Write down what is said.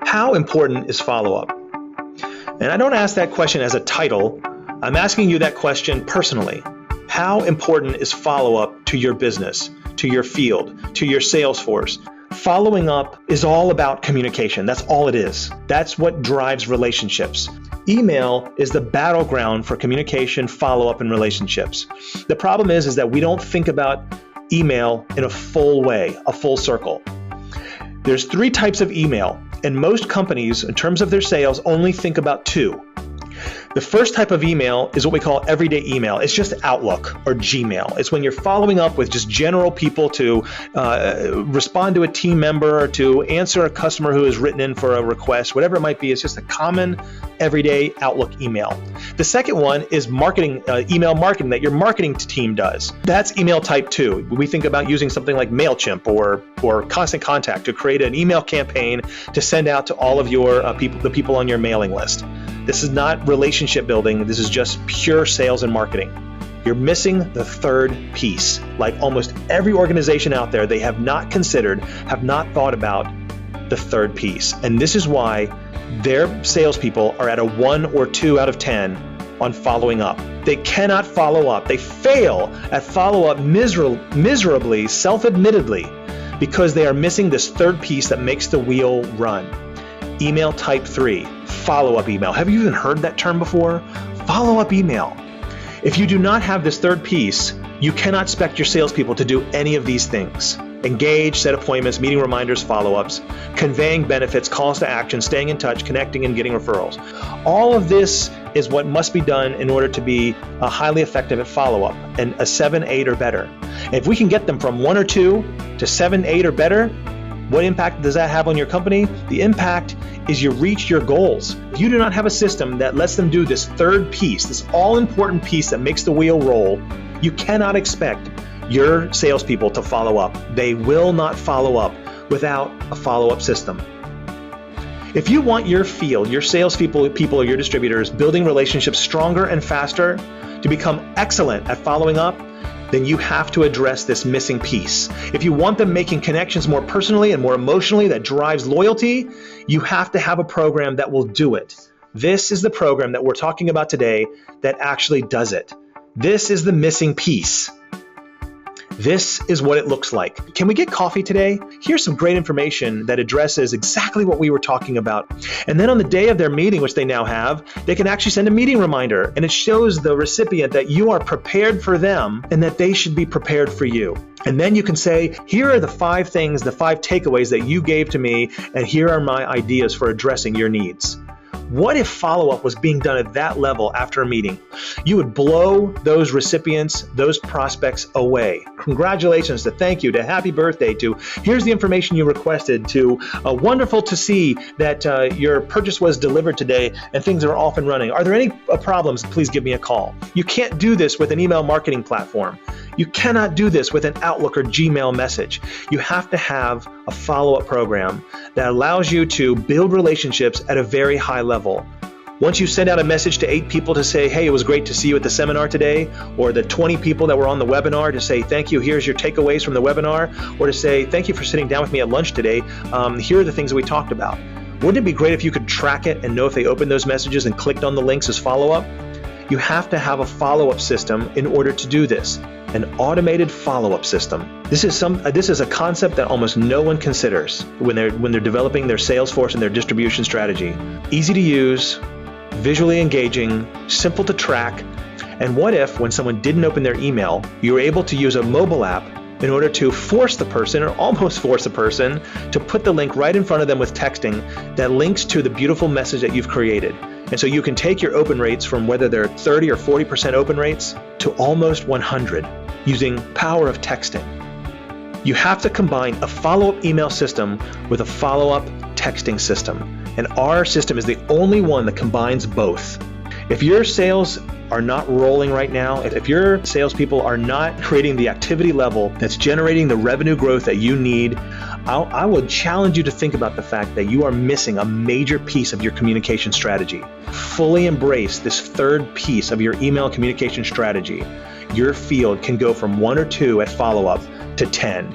How important is follow-up? And I don't ask that question as a title. I'm asking you that question personally. How important is follow-up to your business, to your field, to your sales force? Following up is all about communication. That's all it is. That's what drives relationships. Email is the battleground for communication, follow-up, and relationships. The problem is that we don't think about email in a full way, a full circle. There's 3 types of email, and most companies, in terms of their sales, only think about 2. The first type of email is what we call everyday email. It's just Outlook or Gmail. It's when you're following up with just general people to respond to a team member or to answer a customer who has written in for a request, whatever it might be. It's just a common everyday Outlook email. The second one is marketing, email marketing that your marketing team does. That's email type 2. We think about using something like MailChimp or Constant Contact to create an email campaign to send out to all of your the people on your mailing list. This is not relationship building. This is just pure sales and marketing. You're missing the third piece. Like almost every organization out there, they have not considered, have not thought about the third piece. And this is why their salespeople are at a 1 or 2 out of 10 on following up. They cannot follow up. They fail at follow up miserably, self-admittedly, because they are missing this third piece that makes the wheel run. Email type 3, follow-up email. Have you even heard that term before? Follow-up email. If you do not have this third piece, you cannot expect your salespeople to do any of these things. Engage, set appointments, meeting reminders, follow-ups, conveying benefits, calls to action, staying in touch, connecting, and getting referrals. All of this is what must be done in order to be highly effective at follow-up and a 7, 8, or better. And if we can get them from 1 or 2 to 7, 8, or better, what impact does that have on your company? The impact is you reach your goals. If you do not have a system that lets them do this third piece, this all-important piece that makes the wheel roll, you cannot expect your salespeople to follow up. They will not follow up without a follow-up system. If you want your field, your salespeople, or your distributors building relationships stronger and faster to become excellent at following up, then you have to address this missing piece. If you want them making connections more personally and more emotionally that drives loyalty, you have to have a program that will do it. This is the program that we're talking about today that actually does it. This is the missing piece. This is what it looks like. Can we get coffee today? Here's some great information that addresses exactly what we were talking about. And then on the day of their meeting, which they now have, they can actually send a meeting reminder, and it shows the recipient that you are prepared for them and that they should be prepared for you. And then you can say, here are the 5 things, the 5 takeaways that you gave to me, and here are my ideas for addressing your needs. What if follow-up was being done at that level after a meeting? You would blow those recipients, those prospects away. Congratulations, to thank you, to happy birthday, to here's the information you requested, to wonderful to see that your purchase was delivered today and things are off and running. Are there any problems? Please give me a call. You can't do this with an email marketing platform. You cannot do this with an Outlook or Gmail message. You have to have a follow-up program that allows you to build relationships at a very high level. Once you send out a message to 8 people to say, hey, it was great to see you at the seminar today, or the 20 people that were on the webinar to say, thank you, here's your takeaways from the webinar, or to say, thank you for sitting down with me at lunch today, here are the things that we talked about. Wouldn't it be great if you could track it and know if they opened those messages and clicked on the links as follow-up? You have to have a follow-up system in order to do this. An automated follow-up system. This is a concept that almost no one considers when they're developing their sales force and their distribution strategy. Easy to use, visually engaging, simple to track. And what if, when someone didn't open their email, you were able to use a mobile app in order to force the person, or almost force the person, to put the link right in front of them with texting that links to the beautiful message that you've created. And so you can take your open rates from whether they're 30 or 40% open rates to almost 100 using power of texting. You have to combine a follow-up email system with a follow-up texting system. And our system is the only one that combines both. If your sales are not rolling right now, if your salespeople are not creating the activity level that's generating the revenue growth that you need, I would challenge you to think about the fact that you are missing a major piece of your communication strategy. Fully embrace this third piece of your email communication strategy. Your field can go from 1 or 2 at follow-up to 10.